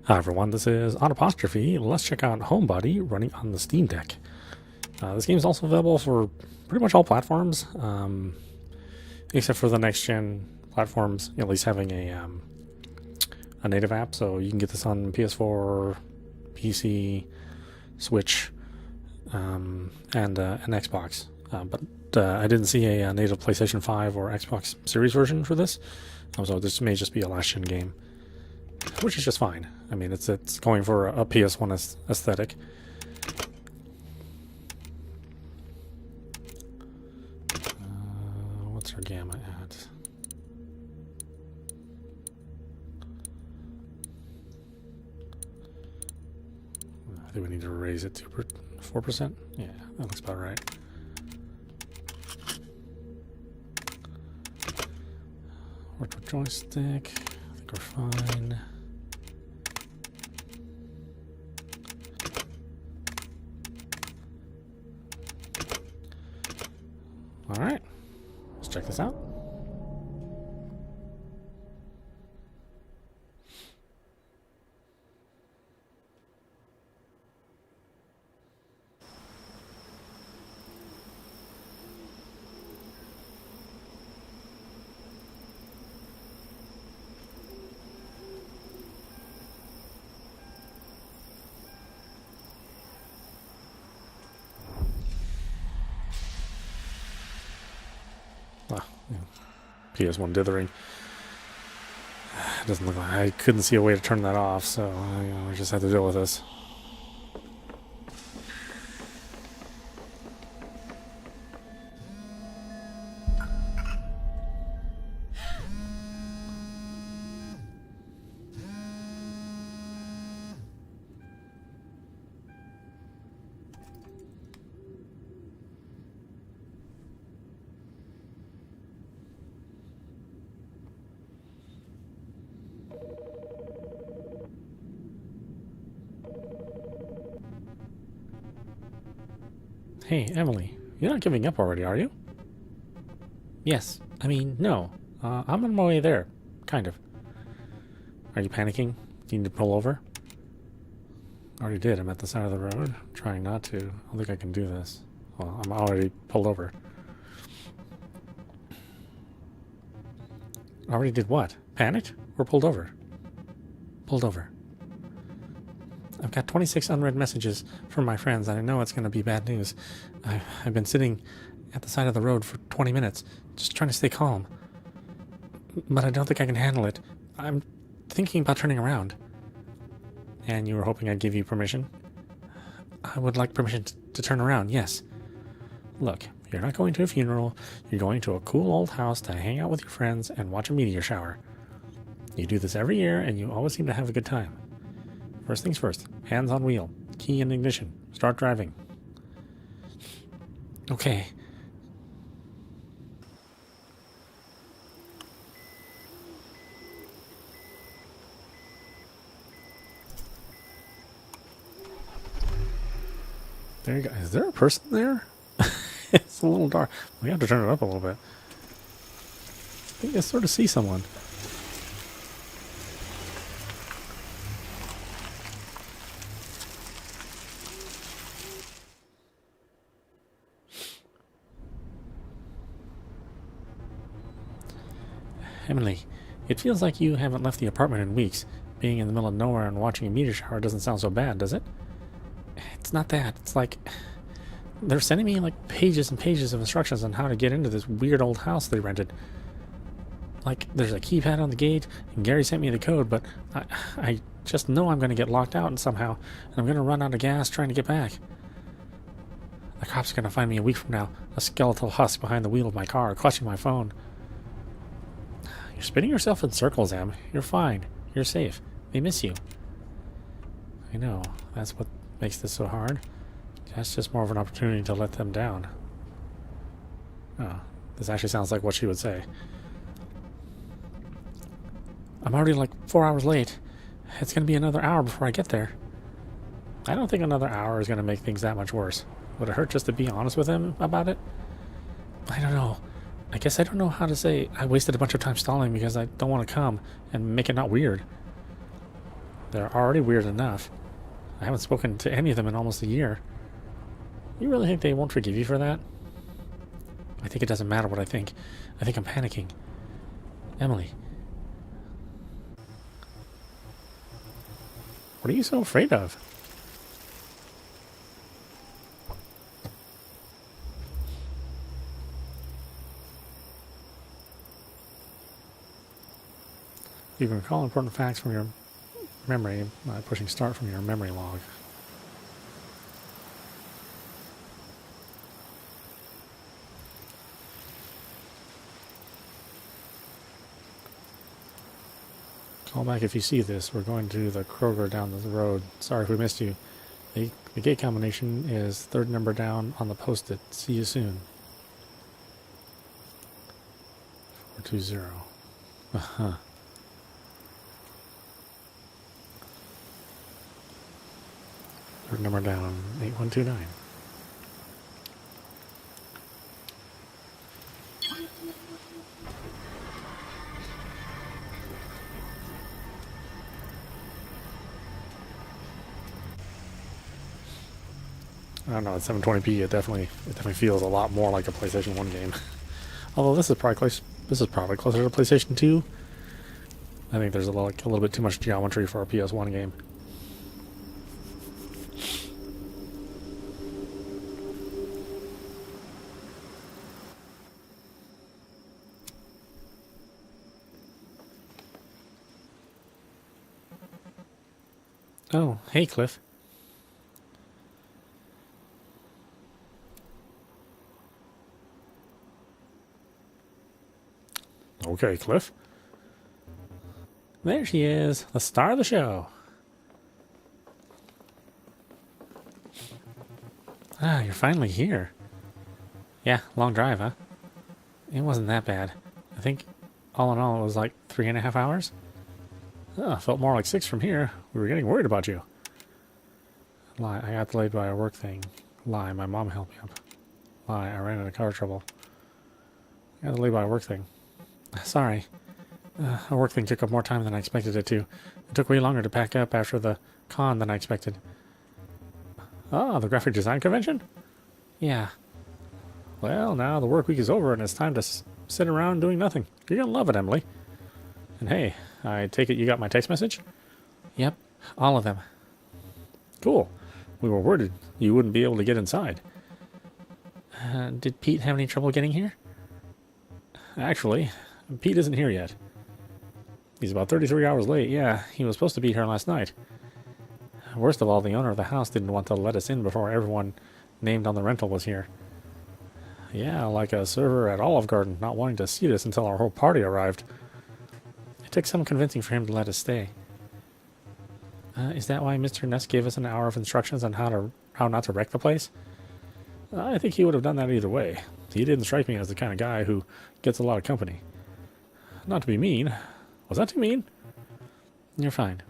Hi everyone, this is audap. Let's check out Homebody running on the Steam Deck. This game is also available for pretty much all platforms, except for the next-gen platforms, at least having a native app, so you can get this on PS4, PC, Switch, and an Xbox. But I didn't see a native PlayStation 5 or Xbox Series version for this, so this may just be a last-gen game, which is just fine. I mean, it's going for a PS1 aesthetic. What's our gamma at? I think we need to raise it to 4%. Yeah, that looks about right. Virtual joystick. I think we're fine. All right, let's check this out. PS1 dithering. It doesn't look like I couldn't see a way to turn that off, so I just had to deal with this. Hey, Emily, you're not giving up already, are you? Yes. I mean, no. I'm on my way there. Kind of. Are you panicking? Do you need to pull over? I already did. I'm at the side of the road. Trying not to. I don't think I can do this. Well, I'm already pulled over. Already did what? Panicked? Or pulled over? Pulled over. I've got 26 unread messages from my friends, and I know it's going to be bad news. I've been sitting at the side of the road for 20 minutes, just trying to stay calm. But I don't think I can handle it. I'm thinking about turning around. And you were hoping I'd give you permission? I would like permission to turn around, yes. Look, you're not going to a funeral. You're going to a cool old house to hang out with your friends and watch a meteor shower. You do this every year, and you always seem to have a good time. First things first, hands on wheel, key in ignition, start driving. Okay. There you go. Is there a person there? It's a little dark. We have to turn it up a little bit. I think I sort of see someone. Emily, it feels like you haven't left the apartment in weeks. Being in the middle of nowhere and watching a meteor shower doesn't sound so bad, does it? It's not that. It's like they're sending me like pages and pages of instructions on how to get into this weird old house they rented. Like there's a keypad on the gate, and Gary sent me the code, but I just know I'm going to get locked out and somehow, and I'm going to run out of gas trying to get back. The cops are going to find me a week from now, a skeletal husk behind the wheel of my car, clutching my phone. You're spinning yourself in circles, Em. You're fine. You're safe. They miss you. I know. That's what makes this so hard. That's just more of an opportunity to let them down. Oh, this actually sounds like what she would say. I'm already like 4 hours late. It's going to be another hour before I get there. I don't think another hour is going to make things that much worse. Would it hurt just to be honest with him about it? I don't know. I guess I don't know how to say I wasted a bunch of time stalling because I don't want to come and make it not weird. They're already weird enough. I haven't spoken to any of them in almost a year. You really think they won't forgive you for that? I think it doesn't matter what I think. I think I'm panicking. Emily. What are you so afraid of? You can recall important facts from your memory by pushing start from your memory log. Call back if you see this. We're going to the Kroger down the road. Sorry if we missed you. The gate combination is third number down on the post-it. See you soon. 420. Uh-huh. Third number down, 8129. I don't know, at 720p it definitely feels a lot more like a PlayStation 1 game. Although this is probably closer to PlayStation 2. I think there's a little bit too much geometry for a PS1 game. Oh, hey Cliff. Okay, Cliff. There she is, the star of the show. Ah, you're finally here. Yeah, long drive, huh? It wasn't that bad. I think, all in all, it was like 3.5 hours. Oh, felt more like 6 from here. We were getting worried about you. Lie, I got delayed by a work thing. Lie, my mom helped me up. Lie, I ran into car trouble. I got delayed by a work thing. Sorry. A work thing took up more time than I expected it to. It took way longer to pack up after the con than I expected. Ah, the graphic design convention? Yeah. Well, now the work week is over and it's time to sit around doing nothing. You're gonna love it, Emily. And hey, I take it you got my text message? Yep, all of them. Cool. We were worried you wouldn't be able to get inside. Did Pete have any trouble getting here? Actually, Pete isn't here yet. He's about 33 hours late. Yeah, he was supposed to be here last night. Worst of all, the owner of the house didn't want to let us in before everyone named on the rental was here. Yeah, like a server at Olive Garden not wanting to seat us until our whole party arrived. It took some convincing for him to let us stay. Is that why Mr. Ness gave us an hour of instructions on how not to wreck the place? I think he would have done that either way. He didn't strike me as the kind of guy who gets a lot of company. Not to be mean. Was that too mean? You're fine.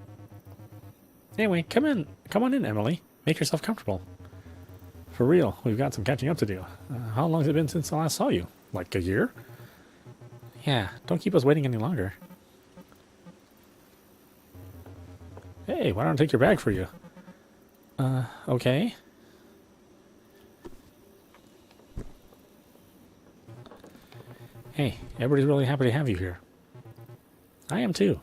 Anyway, come on in, Emily. Make yourself comfortable. For real, we've got some catching up to do. How long has it been since I last saw you? Like a year? Yeah, don't keep us waiting any longer. Hey, why don't I take your bag for you? Okay. Hey, everybody's really happy to have you here. I am too.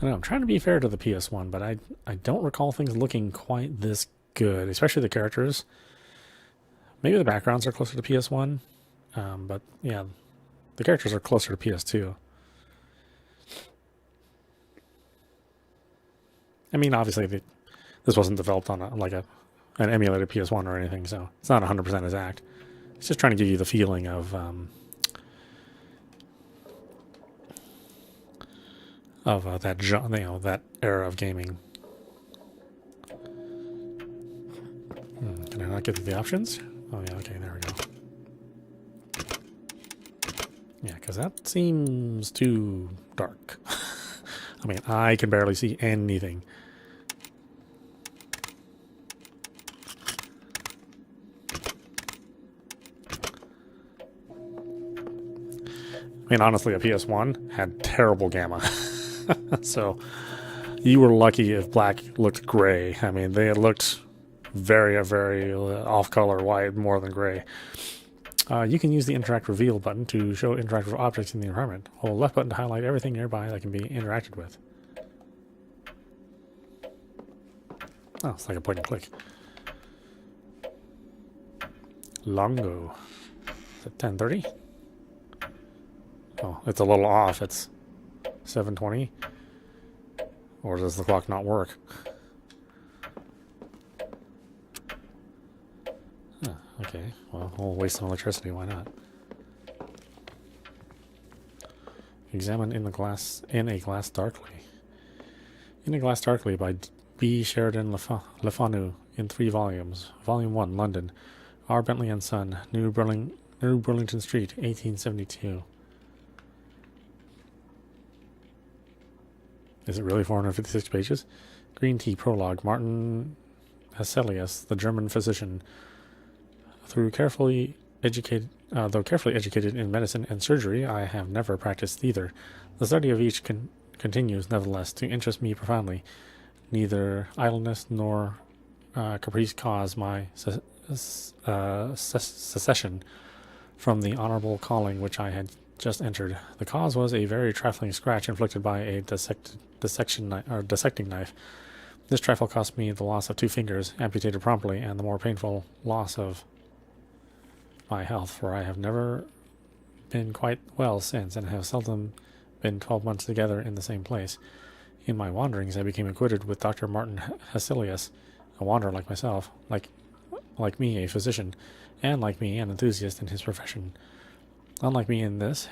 I know, I'm trying to be fair to the PS1, but I don't recall things looking quite this good, especially the characters. Maybe the backgrounds are closer to PS1, but yeah, the characters are closer to PS2. I mean, obviously, this wasn't developed on an emulated PS1 or anything, so it's not 100% exact. It's just trying to give you the feeling of that era of gaming. Can I not get to the options? Oh yeah, okay, there we go. Yeah, because that seems too dark. I mean, I can barely see anything. mean, honestly, a PS1 had terrible gamma. So you were lucky if black looked gray. I mean, they looked very, very off-color white more than gray. You can use the Interact Reveal button to show interactive objects in the environment. Hold left button to highlight everything nearby that can be interacted with. Oh, it's like a point and click. Longo. Is it 10:30? Oh, it's a little off. It's 7:20. Or does the clock not work? Oh, okay, well, we'll waste some electricity. Why not? Examine in a glass darkly. In a Glass Darkly by B. Sheridan Le Fanu in 3 volumes. Volume 1, London. R. Bentley and Son, New Burlington Street, 1872. Is it really 456 pages? Green Tea Prologue, Martin Hesselius, the German physician. Though carefully educated in medicine and surgery, I have never practiced either. The study of each continues, nevertheless, to interest me profoundly. Neither idleness nor caprice cause my secession from the honorable calling which I had just entered. The cause was a very trifling scratch inflicted by a dissecting knife. This trifle cost me the loss of 2 fingers, amputated promptly, and the more painful loss of my health, for I have never been quite well since, and have seldom been 12 months together in the same place. In my wanderings, I became acquainted with Dr. Martin Hesselius, a wanderer like myself, like me, a physician, and like me, an enthusiast in his profession. Unlike me in this,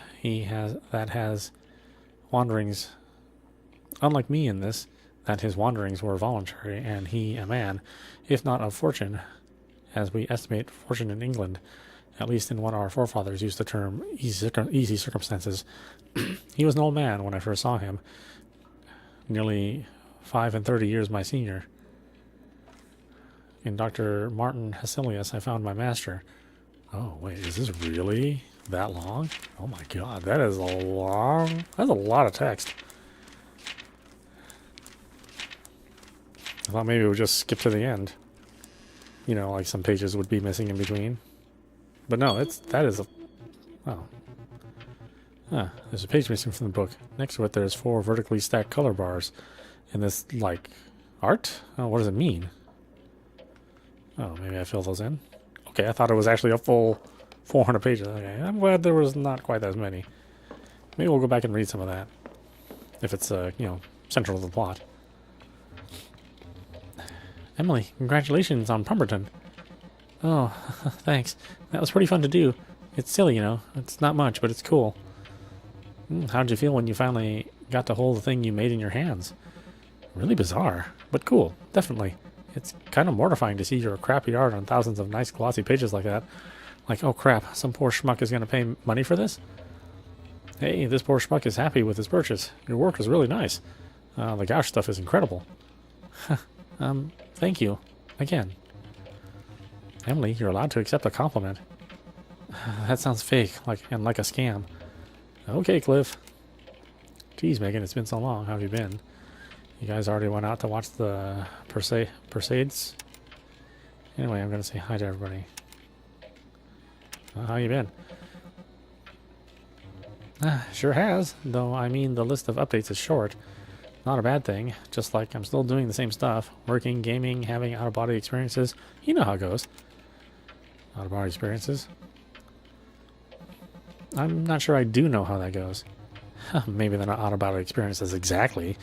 Unlike me in this, that his wanderings were voluntary, and he a man, if not of fortune, as we estimate fortune in England, at least in what our forefathers used to term easy circumstances. He was an old man when I first saw him, nearly 35 years my senior. In Dr. Martin Hesselius, I found my master. Oh, wait, is this really that long? Oh my god, that's a lot of text. I thought maybe it would just skip to the end. You know, like some pages would be missing in between. But no, there's a page missing from the book. Next to it, there's 4 vertically stacked color bars. And this, like, art? Oh, what does it mean? Oh, maybe I fill those in? Okay, I thought it was actually a full 400 pages. Okay, I'm glad there was not quite as many. Maybe we'll go back and read some of that. If it's, central to the plot. Emily, congratulations on Pemberton. Oh, thanks. That was pretty fun to do. It's silly, It's not much, but it's cool. How'd you feel when you finally got to hold the thing you made in your hands? Really bizarre, but cool, definitely. It's kind of mortifying to see your crappy art on thousands of nice glossy pages like that. Like, oh crap, some poor schmuck is going to pay money for this? Hey, this poor schmuck is happy with his purchase. Your work is really nice. The gouache stuff is incredible. Thank you. Again. Emily, you're allowed to accept a compliment. That sounds fake, like a scam. Okay, Cliff. Geez, Megan, it's been so long. How have you been? You guys already went out to watch the Perseids? Anyway, I'm going to say hi to everybody. How you been? Sure has, though I mean the list of updates is short. Not a bad thing, just like I'm still doing the same stuff. Working, gaming, having out-of-body experiences. You know how it goes. Out-of-body experiences. I'm not sure I do know how that goes. Maybe they're not out-of-body experiences exactly.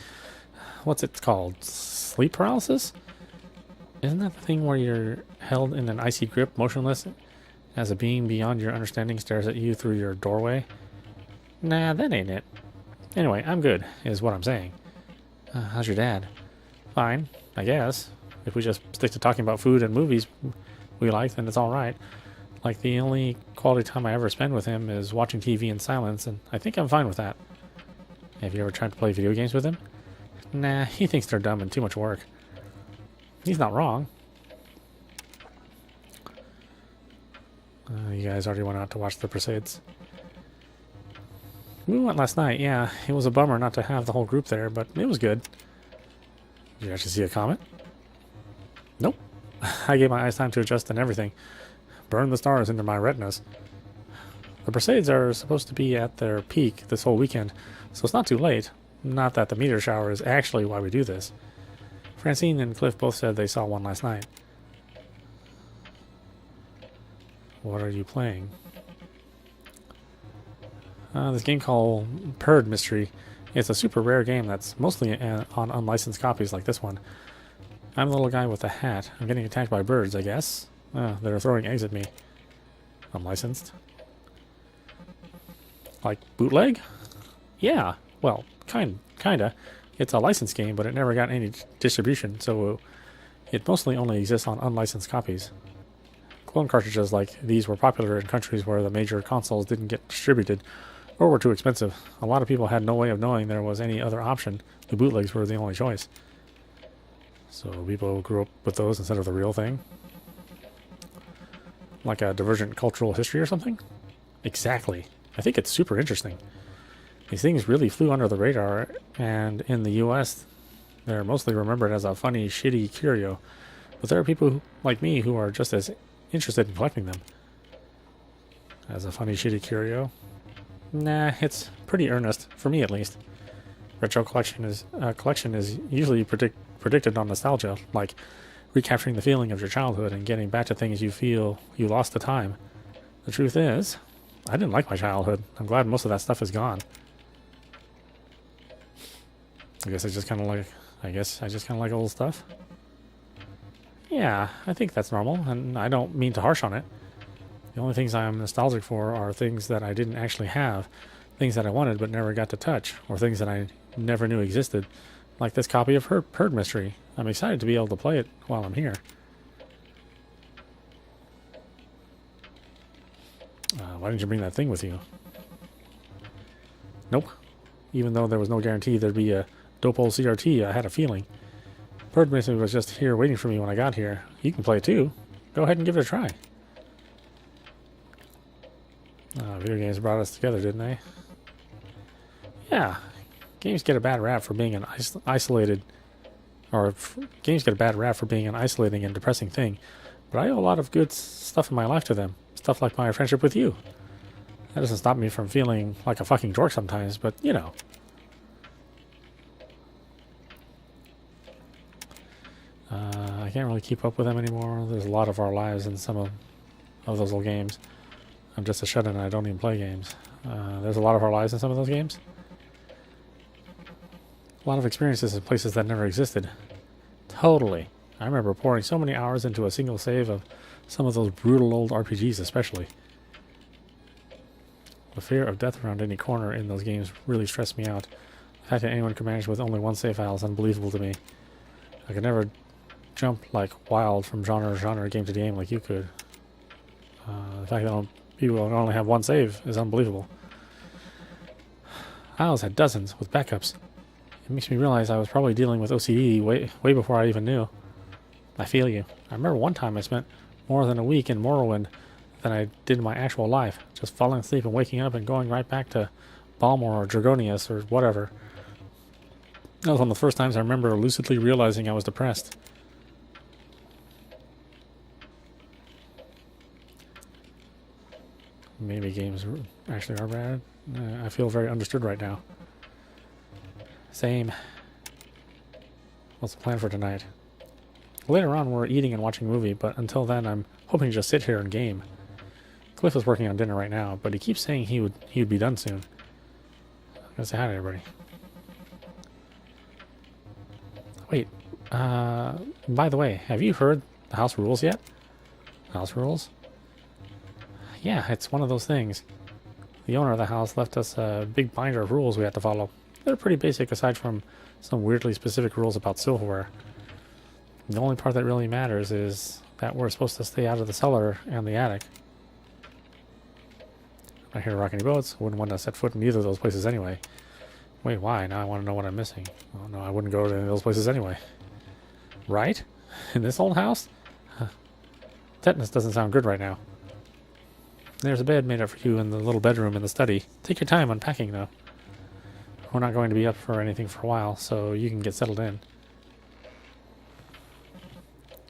What's it called? Sleep paralysis? Isn't that the thing where you're held in an icy grip, motionless, as a being beyond your understanding stares at you through your doorway? Nah, that ain't it. Anyway, I'm good, is what I'm saying. How's your dad? Fine, I guess. If we just stick to talking about food and movies we like, then it's alright. Like, the only quality time I ever spend with him is watching TV in silence, and I think I'm fine with that. Have you ever tried to play video games with him? Nah, he thinks they're dumb and too much work. He's not wrong. You guys already went out to watch the Perseids? We went last night, yeah. It was a bummer not to have the whole group there, but it was good. Did you actually see a comet? Nope. I gave my eyes time to adjust and everything. Burned the stars into my retinas. The Perseids are supposed to be at their peak this whole weekend, so it's not too late. Not that the meteor shower is actually why we do this. Francine and Cliff both said they saw one last night. What are you playing? This game called Purd Mystery. It's a super rare game that's mostly on unlicensed copies like this one. I'm the little guy with the hat. I'm getting attacked by birds, I guess. They're throwing eggs at me. Unlicensed. Like bootleg? Yeah, well, kinda. It's a licensed game, but it never got any distribution, so it mostly only exists on unlicensed copies. Clone cartridges like these were popular in countries where the major consoles didn't get distributed or were too expensive. A lot of people had no way of knowing there was any other option. The bootlegs were the only choice. So people grew up with those instead of the real thing. Like a divergent cultural history or something? Exactly. I think it's super interesting. These things really flew under the radar, and in the US, they're mostly remembered as a funny, shitty curio. But there are people like me who are just as interested in collecting them. As a funny, shitty curio? Nah, it's pretty earnest, for me at least. Retro collection is usually predicted on nostalgia, like recapturing the feeling of your childhood and getting back to things you feel you lost the time. The truth is, I didn't like my childhood. I'm glad most of that stuff is gone. I guess I just kind of like old stuff. Yeah, I think that's normal, and I don't mean to harsh on it. The only things I'm nostalgic for are things that I didn't actually have, things that I wanted but never got to touch, or things that I never knew existed, like this copy of Purd Mystery. I'm excited to be able to play it while I'm here. Why didn't you bring that thing with you? Nope. Even though there was no guarantee there'd be a dope old CRT, I had a feeling. Purd Mystery was just here waiting for me when I got here. You can play it too. Go ahead and give it a try. Video games brought us together, didn't they? Yeah. Games get a bad rap for being an isolating and depressing thing. But I owe a lot of good stuff in my life to them. Stuff like my friendship with you. That doesn't stop me from feeling like a fucking dork sometimes, but you know. I can't really keep up with them anymore. There's a lot of our lives in some of those old games. I'm just a shut-in and I don't even play games. There's a lot of our lives in some of those games. A lot of experiences in places that never existed. Totally. I remember pouring so many hours into a single save of some of those brutal old RPGs especially. The fear of death around any corner in those games really stressed me out. The fact that anyone could manage with only one save file is unbelievable to me. I could never jump like wild from genre to genre, game to game like you could. The fact that people only have one save is unbelievable. I always had dozens with backups. It makes me realize I was probably dealing with OCD way before I even knew. I feel you. I remember one time I spent more than a week in Morrowind than I did in my actual life, just falling asleep and waking up and going right back to Balmor or Dragonius or whatever. That was one of the first times I remember lucidly realizing I was depressed. Maybe games actually are bad. I feel very understood right now. Same. What's the plan for tonight? Later on we're eating and watching a movie, but until then I'm hoping to just sit here and game. Cliff is working on dinner right now, but he keeps saying he would be done soon. I'm gonna say hi to everybody. Wait, by the way, have you heard the house rules yet? House rules? Yeah, it's one of those things. The owner of the house left us a big binder of rules we had to follow. They're pretty basic aside from some weirdly specific rules about silverware. The only part that really matters is that we're supposed to stay out of the cellar and the attic. I'm not here to rock any boats. I wouldn't want to set foot in either of those places anyway. Wait, why? Now I want to know what I'm missing. Oh no, I wouldn't go to any of those places anyway. Right? In this old house? Tetanus doesn't sound good right now. There's a bed made up for you in the little bedroom in the study. Take your time unpacking though. we're not going to be up for anything for a while, so you can get settled in.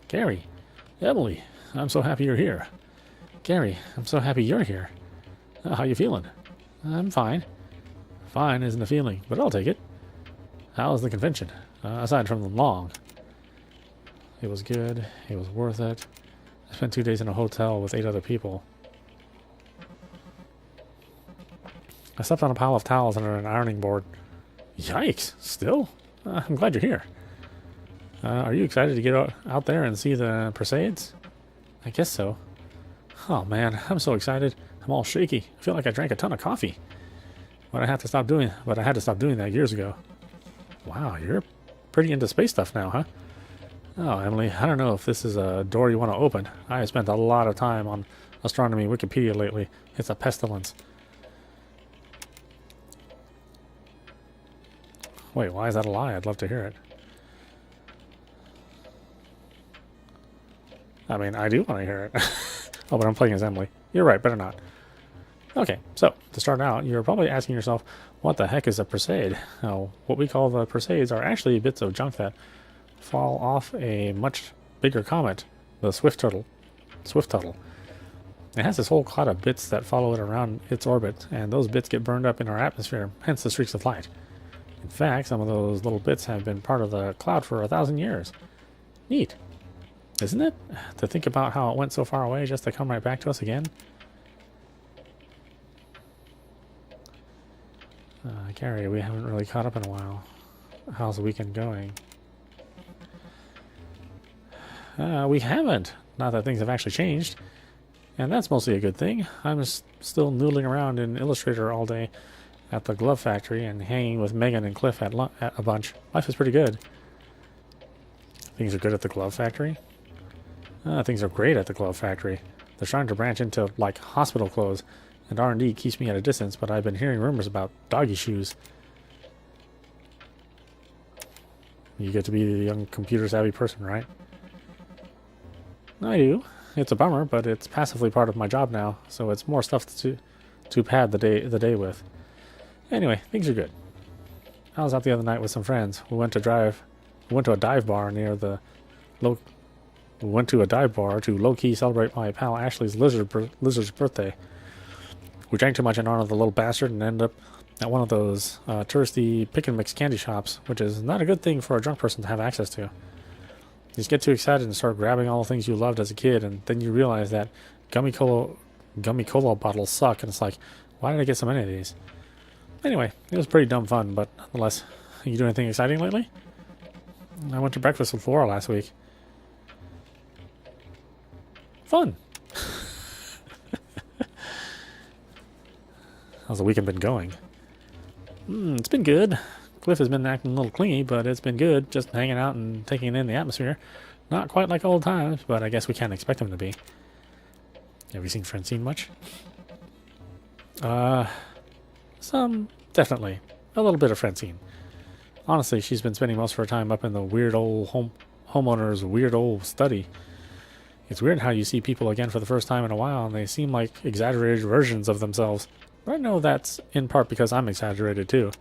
Gary, Emily, I'm so happy you're here. Gary, I'm so happy you're here. How you feeling? I'm fine. Fine isn't a feeling, but I'll take it. How was the convention? Aside from the long. It was good. It was worth it. I spent 2 days in a hotel with 8 other people. I slept on a pile of towels under an ironing board. Yikes! Still? I'm glad you're here. Are you excited to get out there and see the Perseids? I guess so. Oh man, I'm so excited. I'm all shaky. I feel like I drank a ton of coffee. But I had to stop doing that years ago. Wow, you're pretty into space stuff now, huh? Oh, Emily, I don't know if this is a door you want to open. I have spent a lot of time on astronomy Wikipedia lately. It's a pestilence. Wait, why is that a lie? I'd love to hear it. I mean, I do want to hear it. Oh, but I'm playing as Emily. You're right, better not. Okay, so to start out, you're probably asking yourself, what the heck is a Perseid? Now, what we call the Perseids are actually bits of junk that fall off a much bigger comet, the Swift Turtle. It has this whole cloud of bits that follow it around its orbit, and those bits get burned up in our atmosphere, hence the streaks of light. In fact, some of those little bits have been part of the cloud for 1,000 years. Neat. Isn't it? To think about how it went so far away just to come right back to us again. Gary, we haven't really caught up in a while. How's the weekend going? We haven't. Not that things have actually changed. And that's mostly a good thing. I'm still noodling around in Illustrator all day at the glove factory and hanging with Megan and Cliff at a bunch. Life is pretty good. Things are good at the glove factory? Things are great at the glove factory. They're trying to branch into, like, hospital clothes, and R&D keeps me at a distance, but I've been hearing rumors about doggy shoes. You get to be the young computer-savvy person, right? I do. It's a bummer, but it's passively part of my job now, so it's more stuff to pad the day with. Anyway, things are good. I was out the other night with some friends. We went to a dive bar near the We went to a dive bar to low-key celebrate my pal Ashley's lizard's birthday. We drank too much in honor of the little bastard and ended up at one of those touristy pick-and-mix candy shops, which is not a good thing for a drunk person to have access to. You just get too excited and start grabbing all the things you loved as a kid, and then you realize that gummy cola bottles suck, and it's like, why did I get so many of these? Anyway, it was pretty dumb fun, but nonetheless. You do anything exciting lately? I went to breakfast with Laura last week. Fun. How's the weekend been going? It's been good. Cliff has been acting a little clingy, but it's been good. Just hanging out and taking in the atmosphere. Not quite like old times, but I guess we can't expect him to be. Have you seen Francine much? Some, definitely. A little bit of Francine. Honestly, she's been spending most of her time up in the weird old homeowner's weird old study. It's weird how you see people again for the first time in a while, and they seem like exaggerated versions of themselves. But I know that's in part because I'm exaggerated too.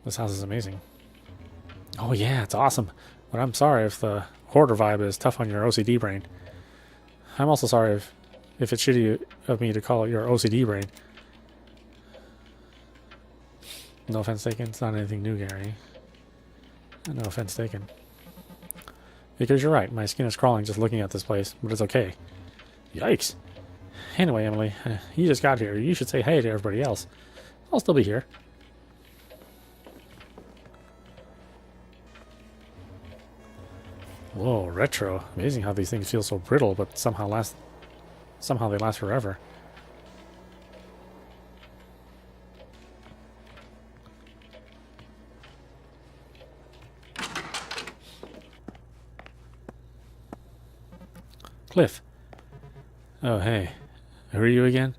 This house is amazing. Oh yeah, it's awesome. But I'm sorry if the hoarder vibe is tough on your OCD brain. I'm also sorry if it's shitty of me to call it your OCD brain. No offense taken. It's not anything new, Gary. No offense taken. Because you're right. My skin is crawling just looking at this place, but it's okay. Yikes. Anyway, Emily, you just got here. You should say hey to everybody else. I'll still be here. Whoa, retro. Amazing how these things feel so brittle, but somehow they last forever. Cliff. Oh, hey. Who are you again?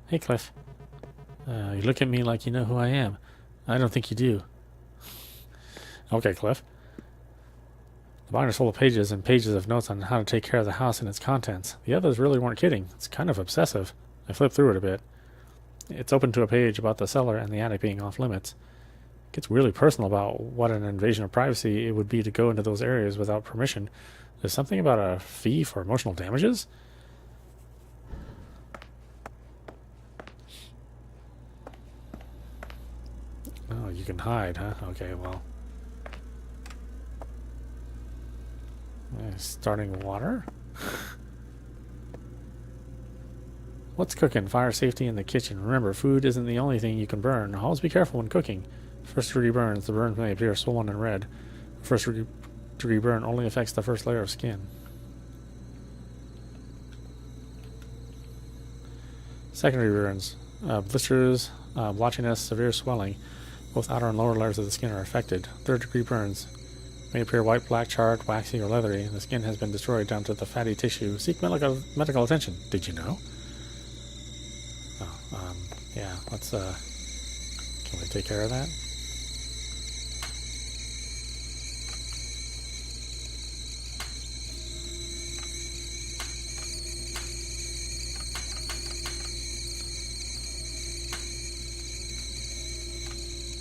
Hey, Cliff. You look at me like you know who I am. I don't think you do. Okay, Cliff. The binder's full of pages and pages of notes on how to take care of the house and its contents. The others really weren't kidding. It's kind of obsessive. I flip through it a bit. It's open to a page about the cellar and the attic being off limits. It gets really personal about what an invasion of privacy it would be to go into those areas without permission. There's something about a fee for emotional damages? Oh, you can hide, huh? Okay, well. Starting water? What's cooking? Fire safety in the kitchen. Remember, food isn't the only thing you can burn. Always be careful when cooking. First degree burns. The burns may appear swollen and red. First degree burn only affects the first layer of skin. Secondary burns. Blisters, blotchiness, severe swelling. Both outer and lower layers of the skin are affected. Third degree burns may appear white, black, charred, waxy, or leathery. The skin has been destroyed down to the fatty tissue. Seek medical attention. Did you know? Oh, yeah, let's, can we take care of that?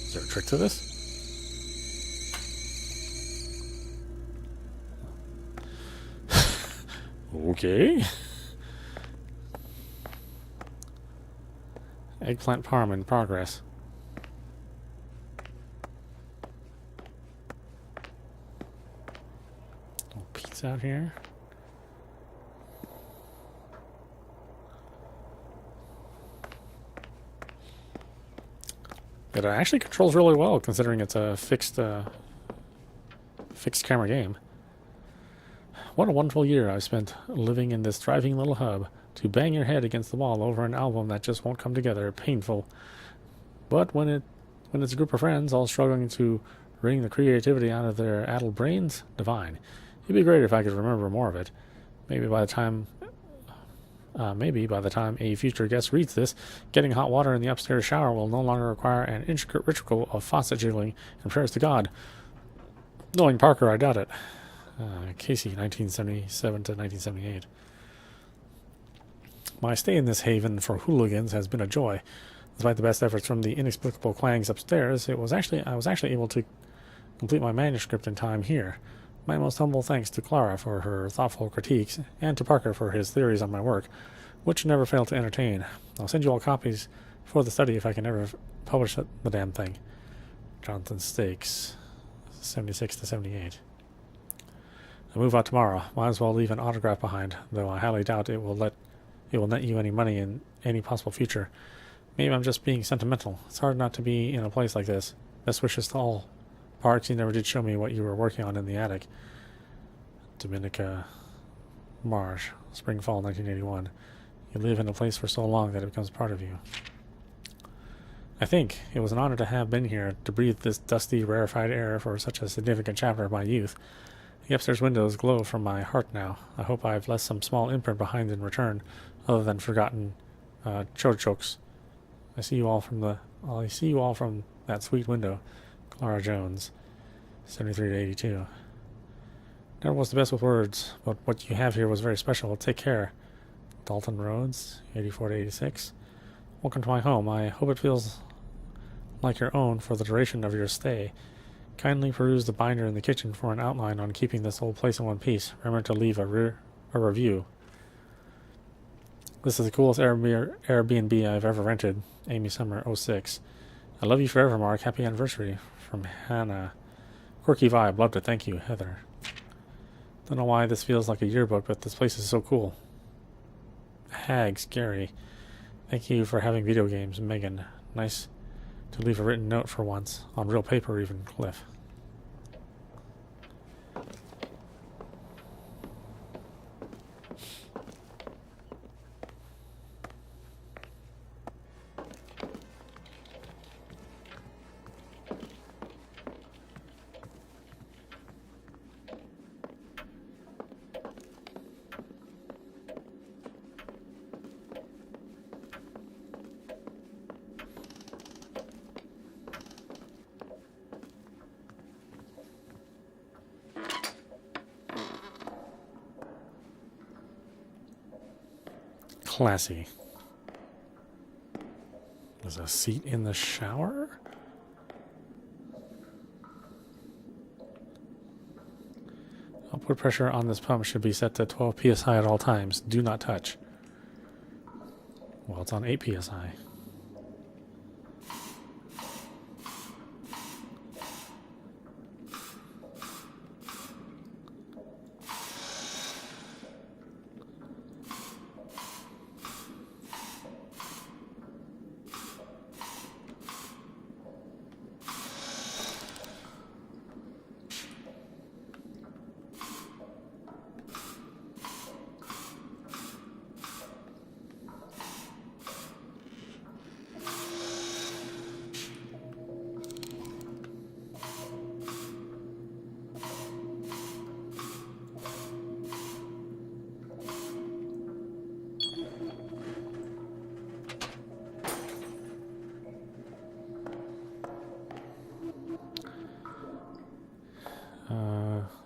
Is there a trick to this? Okay. Eggplant parm in progress. Little pizza out here. It actually controls really well, considering it's a fixed camera game. What a wonderful year I've spent living in this thriving little hub. To bang your head against the wall over an album that just won't come together, painful. But when it's a group of friends all struggling to wring the creativity out of their addled brains, divine. It'd be great if I could remember more of it. Maybe by the time a future guest reads this, getting hot water in the upstairs shower will no longer require an intricate ritual of faucet jiggling and prayers to God. Knowing Parker, I doubt it. Casey, 1977 to 1978. My stay in this haven for hooligans has been a joy. Despite the best efforts from the inexplicable clangs upstairs, I was actually able to complete my manuscript in time here. My most humble thanks to Clara for her thoughtful critiques, and to Parker for his theories on my work, which never fail to entertain. I'll send you all copies for the study if I can ever publish the damn thing. Jonathan Stakes, 76 to 78. I move out tomorrow. Might as well leave an autograph behind, though I highly doubt it will net you any money in any possible future. Maybe I'm just being sentimental. It's hard not to be in a place like this. Best wishes to all. Parks, you never did show me what you were working on in the attic. Dominica Marsh, spring, fall, 1981. You live in a place for so long that it becomes part of you. I think it was an honor to have been here, to breathe this dusty, rarefied air for such a significant chapter of my youth. The upstairs windows glow from my heart now. I hope I've left some small imprint behind in return, other than forgotten chochokes. I see you all from that sweet window. Clara Jones, 73 to 82. Never was the best with words, but what you have here was very special. Take care. Dalton Rhodes, 84 to 86. Welcome to my home. I hope it feels like your own for the duration of your stay. Kindly peruse the binder in the kitchen for an outline on keeping this old place in one piece. Remember to leave a review. This is the coolest Airbnb I've ever rented. Amy Summer, 06. I love you forever, Mark. Happy anniversary. From Hannah. Quirky vibe. Loved it. Thank you, Heather. Don't know why this feels like a yearbook, but this place is so cool. Hag, scary. Thank you for having video games, Megan. Nice to leave a written note for once. On real paper, even. Cliff. Classy. There's a seat in the shower? Output pressure on this pump should be set to 12 psi at all times. Do not touch. Well, it's on 8 psi.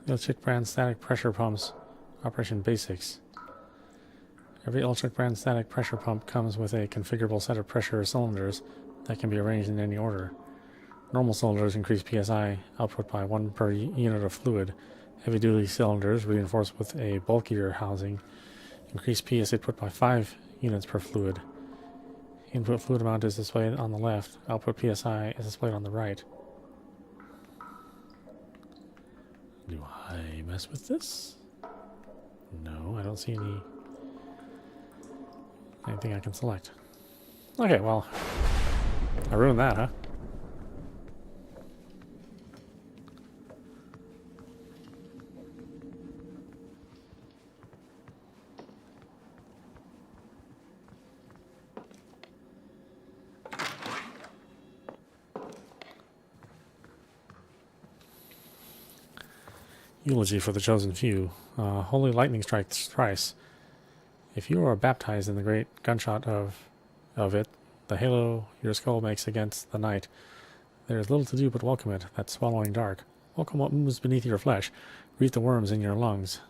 Electric brand static pressure pumps. Operation basics. Every electric brand static pressure pump comes with a configurable set of pressure cylinders that can be arranged in any order. Normal cylinders increase PSI output by 1 per unit of fluid. Heavy-duty cylinders, reinforced with a bulkier housing, increase PS output by 5 units per fluid. Input fluid amount is displayed on the left. Output PSI is displayed on the right. Do I mess with this? No, I don't see anything I can select. Okay, well, I ruined that, huh? Eulogy for the chosen few. Holy lightning strikes thrice. If you are baptized in the great gunshot of it, the halo your skull makes against the night, there is little to do but welcome it, that swallowing dark. Welcome what moves beneath your flesh. Greet the worms in your lungs.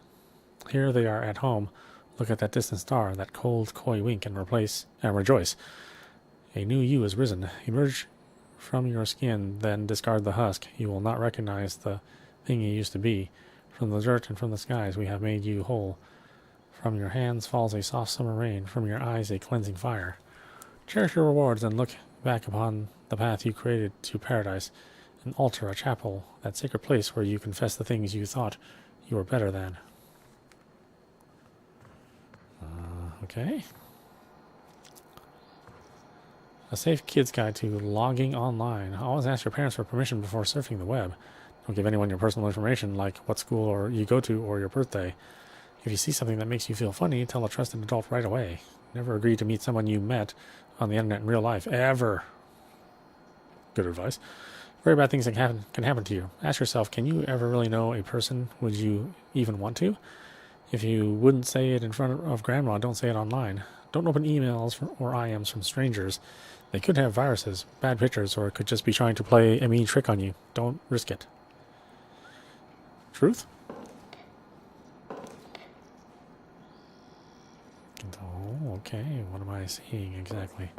Here they are at home. Look at that distant star, that cold, coy wink, and rejoice. A new you is risen. Emerge from your skin, then discard the husk. You will not recognize the thing you used to be. From the dirt and from the skies we have made you whole. From your hands falls a soft summer rain, from your eyes a cleansing fire. Cherish your rewards and look back upon the path you created to paradise, an altar, a chapel, that sacred place where you confess the things you thought you were better than. Okay. A safe kid's guide to logging online. Always ask your parents for permission before surfing the web. Don't give anyone your personal information, like what school or you go to or your birthday. If you see something that makes you feel funny, tell a trusted adult right away. Never agree to meet someone you met on the internet in real life, ever. Good advice. Very bad things that can happen to you. Ask yourself, can you ever really know a person? Would you even want to? If you wouldn't say it in front of grandma, don't say it online. Don't open emails or IMs from strangers. They could have viruses, bad pictures, or it could just be trying to play a mean trick on you. Don't risk it. Truth? Oh, okay. What am I seeing exactly?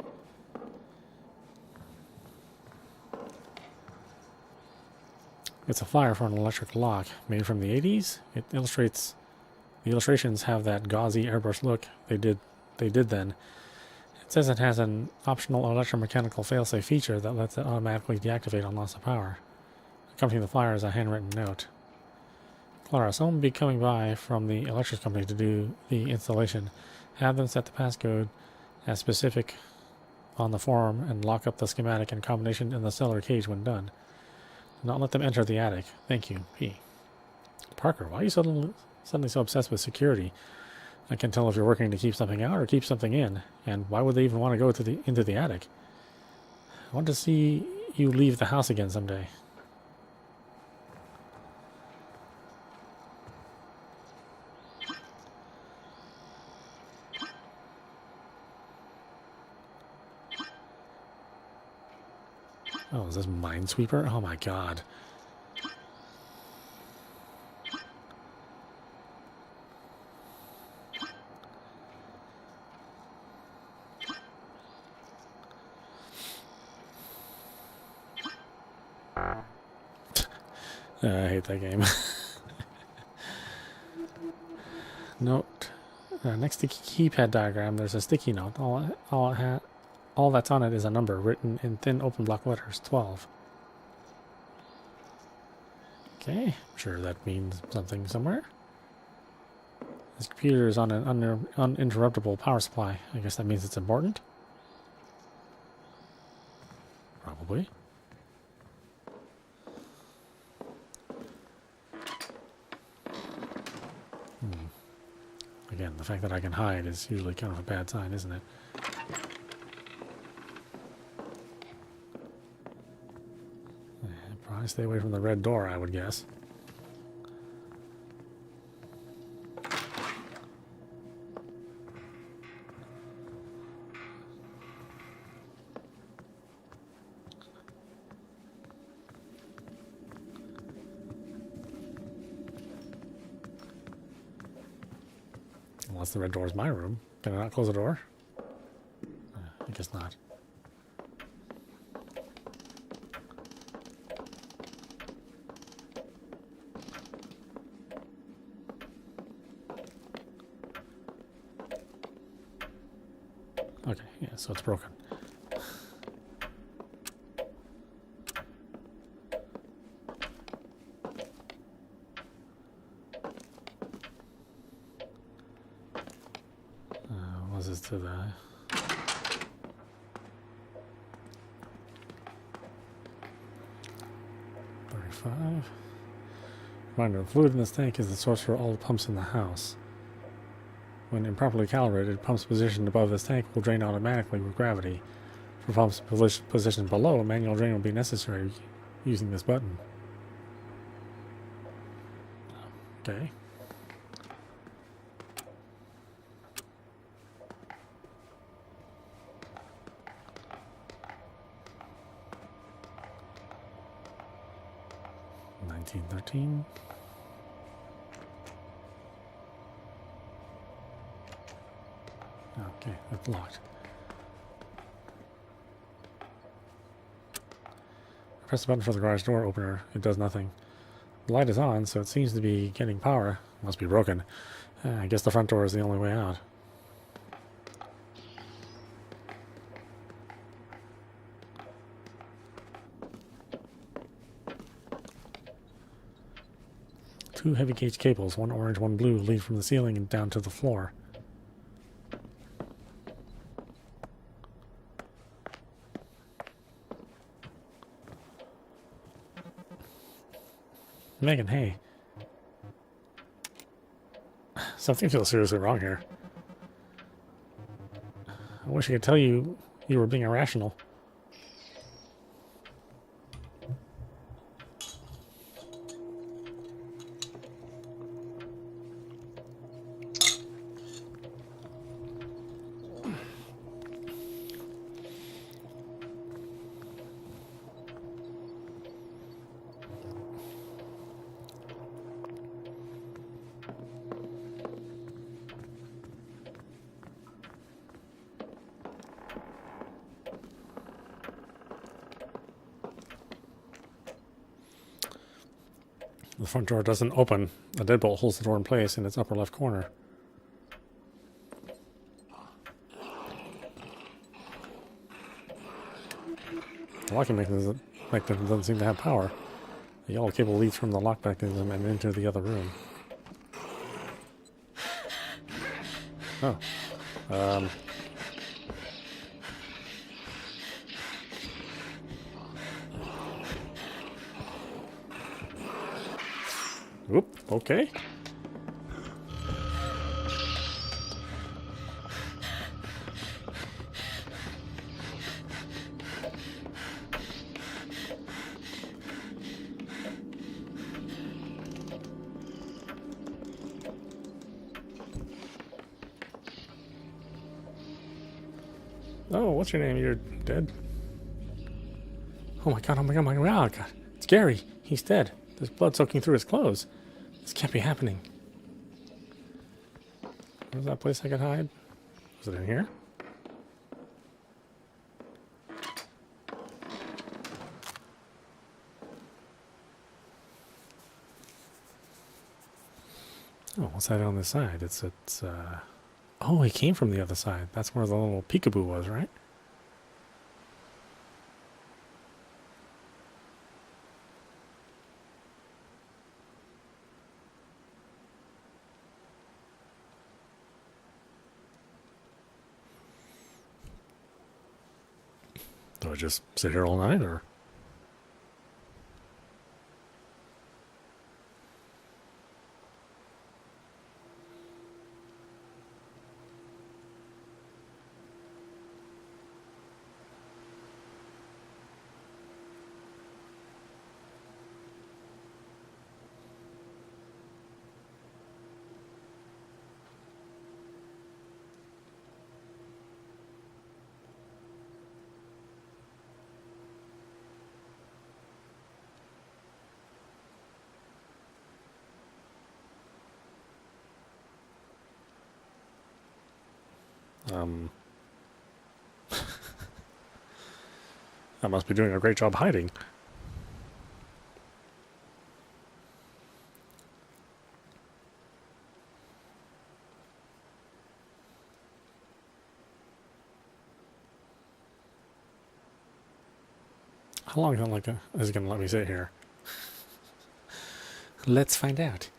It's a flyer for an electric lock made from the 80s. It illustrates. The illustrations have that gauzy airbrush look they did then. It says it has an optional electromechanical failsafe feature that lets it automatically deactivate on loss of power. Accompanying the flyer is a handwritten note. Clara, someone will be coming by from the electric company to do the installation. Have them set the passcode as specific on the form and lock up the schematic and combination in the cellar cage when done. Do not let them enter the attic. Thank you, P. Parker, why are you suddenly so obsessed with security? I can tell if you're working to keep something out or keep something in. And why would they even want to go into the attic? I want to see you leave the house again someday. Oh, is this Minesweeper? Oh my god. I hate that game. Note. Next to keypad diagram, there's a sticky note. All that's on it is a number written in thin open block letters, 12. Okay, I'm sure that means something somewhere. This computer is on an uninterruptible power supply. I guess that means it's important. Probably. Again, the fact that I can hide is usually kind of a bad sign, isn't it? Probably stay away from the red door, I would guess. Unless the red door is my room. Can I not close the door? I guess not. Okay, yeah, so it's broken. Was this to the... 35. Reminder, the fluid in this tank is the source for all the pumps in the house. When improperly calibrated, pumps positioned above this tank will drain automatically with gravity. For pumps positioned below, a manual drain will be necessary using this button. Okay. $19.13. Okay, it's locked. I press the button for the garage door opener. It does nothing. The light is on, so it seems to be getting power. Must be broken. I guess the front door is the only way out. Two heavy gauge cables, one orange, one blue, lead from the ceiling and down to the floor. Megan, hey. Something feels seriously wrong here. I wish I could tell you you were being irrational. The front door doesn't open. A deadbolt holds the door in place in its upper left corner. The locking mechanism doesn't seem to have power. The yellow cable leads from the lock mechanism and into the other room. Oh. Oop, okay. Oh, what's your name? You're dead? Oh my god, oh my god, oh my god, god. It's Gary. He's dead. There's blood soaking through his clothes. This can't be happening. Where's that place I could hide? Was it in here? Oh, what's that on this side? Oh, he came from the other side. That's where the little peekaboo was, right? Do I just sit here all night, or? I must be doing a great job hiding. How long is it going to let me sit here? Let's find out.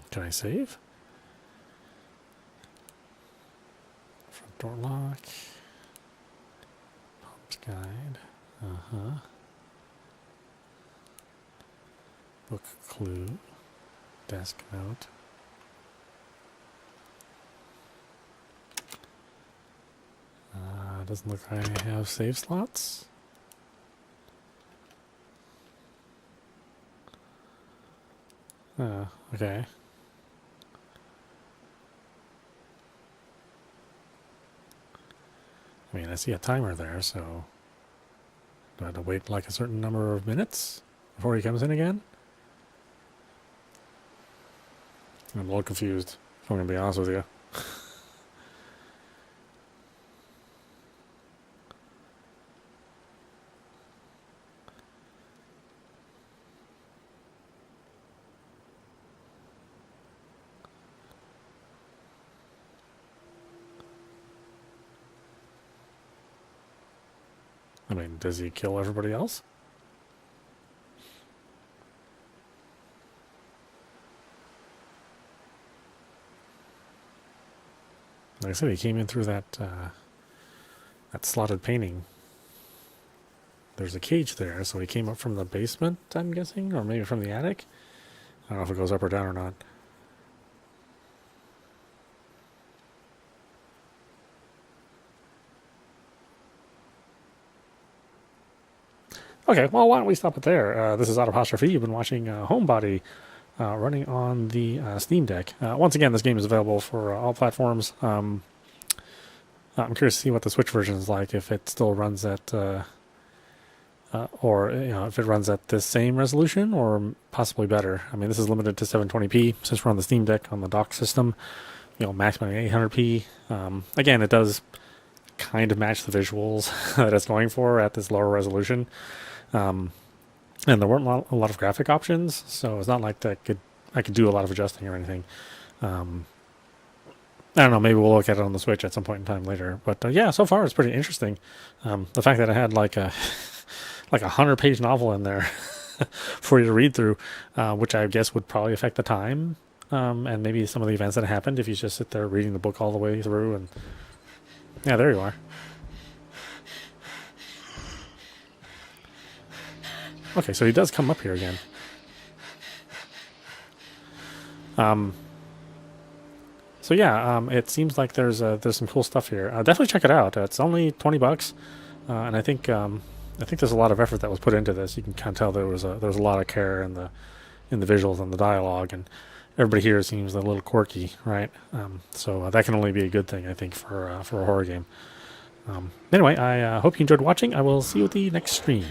Can I save? Front door lock. Pumps guide. Book clue. Desk note. Doesn't look like I have save slots. Okay. I mean, I see a timer there, so do I have to wait like a certain number of minutes before he comes in again? I'm a little confused, if I'm going to be honest with you. I mean, does he kill everybody else? Like I said, he came in through that slotted painting. There's a cage there, so he came up from the basement, I'm guessing, or maybe from the attic. I don't know if it goes up or down or not. Okay, well, why don't we stop it there? This is Audap. You've been watching Homebody running on the Steam Deck. Once again, this game is available for all platforms. I'm curious to see what the Switch version is like, if it still runs at, or if it runs at the same resolution or possibly better. I mean, this is limited to 720p since we're on the Steam Deck on the dock system. Maximum 800p. Again, it does kind of match the visuals that it's going for at this lower resolution. And there weren't a lot of graphic options, so it's not like I could do a lot of adjusting or anything. I don't know, maybe we'll look at it on the Switch at some point in time later. But yeah, so far it's pretty interesting. The fact that I had like a 100-page novel in there for you to read through, which I guess would probably affect the time, and maybe some of the events that happened if you just sit there reading the book all the way through. And yeah, there you are. Okay, so he does come up here again. So yeah, it seems like there's some cool stuff here. Definitely check it out. It's only $20, and I think there's a lot of effort that was put into this. You can kind of tell there was a lot of care in the visuals and the dialogue, and everybody here seems a little quirky, right? So that can only be a good thing, I think, for a horror game. Anyway, I hope you enjoyed watching. I will see you at the next stream.